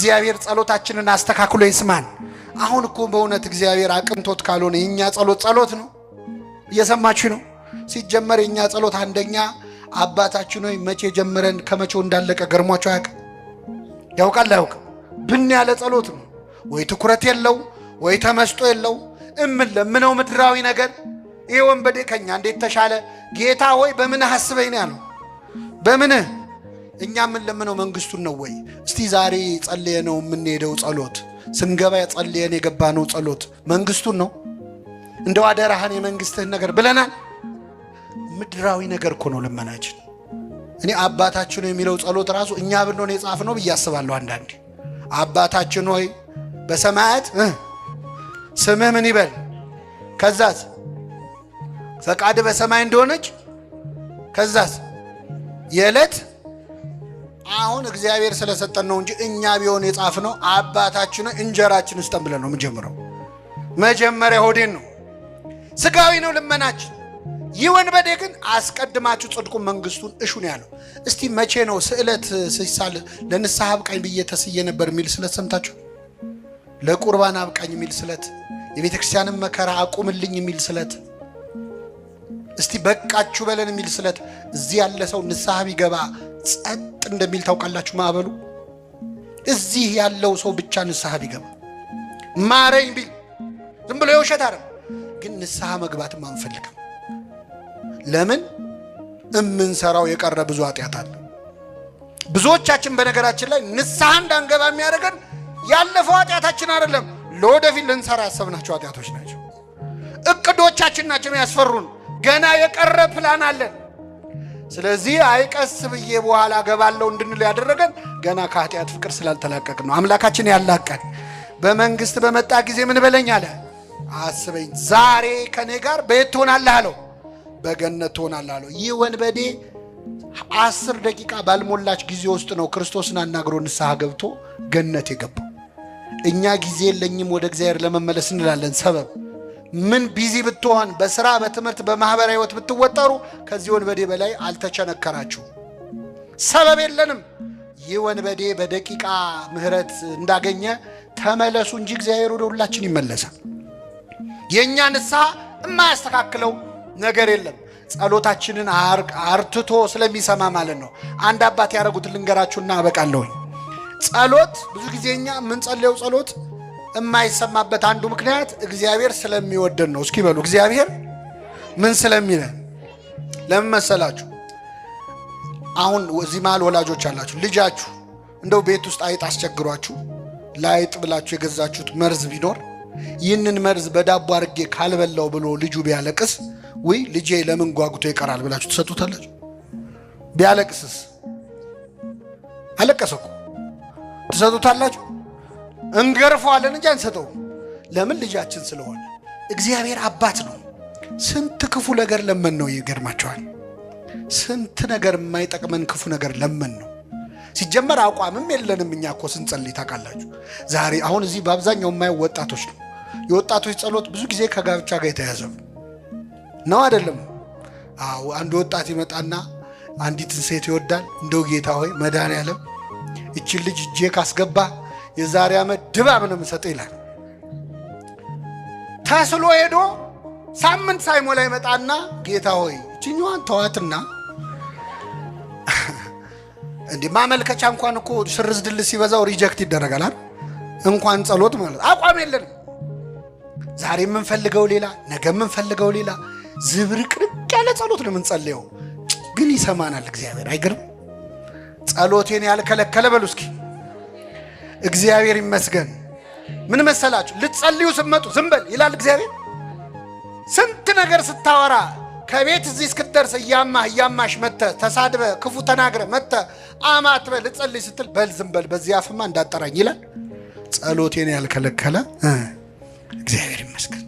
እግዚአብሔር ጸሎታችንን አስተካክሎ ይስማን። አሁን እኮ በእውነት እግዚአብሔር አቅንቶት ካልሆነ የኛ ጸሎት ነው። እየሰማችሁ ነው? ሲጀመር የኛ ጸሎት አንደኛ አባታችን ሆይ መቼ ጀምረን ከመቼው እንዳለቀ ገርሟቸው ያውቃል? ብን ያለ ጸሎት ነው። ወይ ትኩረት የለው ወይ ተመስጦ የለው። ለምነው ምድራዊ ነገር። ይሄ ወንበዴ ከኛ እንዴት ተሻለ? ጌታ ሆይ በምን አስበኝ ነው ያለው። በምን? እኛ ምን ለምነው መንግስቱን ነው ወይ? እስቲ ዛሬ ጸልየነው የምንሄደው ጸሎት፣ ስንገባ ጸልየን የገባነው ጸሎት መንግስቱን ነው? እንደው አደራህን የመንግስትህን ነገር ብለናል። ምድራዊ ነገር እኮ ነው ልመናችን። እኔ አባታችን የሚለው ጸሎት ራሱ እኛ ብንሆን የጻፍነው ብዬ አስባለሁ አንዳንዴ። አባታችን ሆይ በሰማያት ስምህ ምን ይበል፣ ከዛስ ፈቃድ በሰማይ እንደሆነች፣ ከዛስ የዕለት። አሁን እግዚአብሔር ስለሰጠን ነው እንጂ እኛ ቢሆን የጻፍነው አባታችን እንጀራችን ስጠን ብለን ነው የምንጀምረው። መጀመሪያ ሆዴን ነው፣ ስጋዊ ነው ልመናችን። ይህ ወንበዴ ግን አስቀድማችሁ ጽድቁን መንግስቱን እሹ ነው ያለው። እስቲ መቼ ነው ስዕለት ሲሳል ለንስሐ አብቃኝ ብዬ ተስዬ ነበር የሚል ስለት ሰምታችሁ? ለቁርባን አብቃኝ የሚል ስለት፣ የቤተ ክርስቲያንን መከራ አቁምልኝ የሚል ስለት፣ እስቲ በቃችሁ በለን የሚል ስለት። እዚህ ያለ ሰው ንስሐ ቢገባ ጸጥ እንደሚል ታውቃላችሁ? ማዕበሉ እዚህ ያለው ሰው ብቻ ንስሐ ቢገባ ማረኝ ቢል ዝም ብሎ የውሸት አይደል፣ ግን ንስሐ መግባትም አንፈልግም። ለምን? እምንሰራው የቀረ ብዙ ኃጢአት አለ። ብዙዎቻችን በነገራችን ላይ ንስሐ እንዳንገባ የሚያደርገን ያለፈው ኃጢአታችን አይደለም፣ ለወደፊት ልንሰራ ያሰብናቸው ኃጢአቶች ናቸው። እቅዶቻችን ናቸው ያስፈሩን። ገና የቀረ ፕላን አለን። ስለዚህ አይቀስ ብዬ በኋላ ገባለው እንድንል ያደረገን ገና ከኃጢአት ፍቅር ስላልተላቀቅን ነው። አምላካችን ያላቀን በመንግስት በመጣ ጊዜ ምን በለኝ አለ፣ አስበኝ። ዛሬ ከኔ ጋር በየት ትሆናለህ አለው? በገነት ትሆናለህ አለው። ይህ ወንበዴ 10 ደቂቃ ባልሞላች ጊዜ ውስጥ ነው ክርስቶስን አናግሮ ንስሐ ገብቶ ገነት የገባው። እኛ ጊዜ የለኝም ወደ እግዚአብሔር ለመመለስ እንላለን። ሰበብ ምን ቢዚ ብትሆን፣ በስራ በትምህርት በማህበራዊ ህይወት ብትወጠሩ ከዚህ ወንበዴ በላይ አልተቸነከራችሁ። ሰበብ የለንም። ይህ ወንበዴ በደቂቃ ምህረት እንዳገኘ ተመለሱ እንጂ እግዚአብሔር ወደ ሁላችን ይመለሳል። የኛ ንስሐ የማያስተካክለው ነገር የለም። ጸሎታችንን አርትቶ ስለሚሰማ ማለት ነው። አንድ አባት ያደረጉትን ልንገራችሁና አበቃለሁ። ጸሎት ብዙ ጊዜኛ የምንጸልየው ጸሎት የማይሰማበት አንዱ ምክንያት እግዚአብሔር ስለሚወደን ነው። እስኪ በሉ እግዚአብሔር ምን ስለሚለን። ለምን መሰላችሁ? አሁን እዚህ መሃል ወላጆች አላችሁ። ልጃችሁ እንደው ቤት ውስጥ አይጥ አስቸግሯችሁ ላይጥ ብላችሁ የገዛችሁት መርዝ ቢኖር ይህንን መርዝ በዳቦ አድርጌ ካልበላው ብሎ ልጁ ቢያለቅስ ወይ ልጄ ለምን ጓጉቶ ይቀራል ብላችሁ ትሰጡታላችሁ? ቢያለቅስስ? አለቀሰኩ ትሰጡታላችሁ? እንገርፈዋለን እንጂ አንሰጠው። ለምን? ልጃችን ስለሆነ። እግዚአብሔር አባት ነው። ስንት ክፉ ነገር ለምን ነው። ይገርማቸዋል። ስንት ነገር የማይጠቅመን ክፉ ነገር ለምን ነው። ሲጀመር አቋምም የለንም እኛ እኮ ስንጸልይ ታውቃላችሁ። ዛሬ አሁን እዚህ በአብዛኛው የማየው ወጣቶች ነው። የወጣቶች ጸሎት ብዙ ጊዜ ከጋብቻ ጋር የተያዘ ነው አይደለም? አዎ። አንድ ወጣት ይመጣና አንዲትን ሴት ይወዳል። እንደው ጌታ ሆይ መድኃኔዓለም እቺን ልጅ እጄ ካስገባ የዛሬ ዓመት ድባብ ነው የምሰጠው ይላል። ታስሎ ሄዶ ሳምንት ሳይሞላ ይመጣና ጌታ ሆይ እቺኛዋን ተዋትና እንዴ ማመልከቻ እንኳን እኮ ስርዝ ድልስ ሲበዛው ሪጀክት ይደረጋል አይደል? እንኳን ጸሎት ማለት አቋም የለንም። ዛሬ የምንፈልገው ሌላ፣ ነገ የምንፈልገው ሌላ፣ ዝብርቅርቅ ያለ ጸሎት ነው የምንጸልየው። ግን ይሰማናል እግዚአብሔር። አይገርም? ጸሎቴን ያልከለከለ በሉ እስኪ እግዚአብሔር ይመስገን። ምን መሰላችሁ? ልትጸልዩ ስትመጡ ዝም በል ይላል እግዚአብሔር። ስንት ነገር ስታወራ ከቤት እዚህ እስክትደርስ እያማሽ መተ ተሳድበ ክፉ ተናግረ መተ አማትበ ልጸልይ ስትል በል ዝም በል በዚህ አፍማ እንዳጠራኝ ይላል። ጸሎቴን ያልከለከለ እግዚአብሔር ይመስገን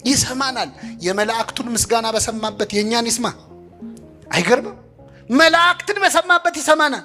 ይሰማናል። የመላእክቱን ምስጋና በሰማበት የኛን ይስማ። አይገርምም? መላእክትን በሰማበት ይሰማናል።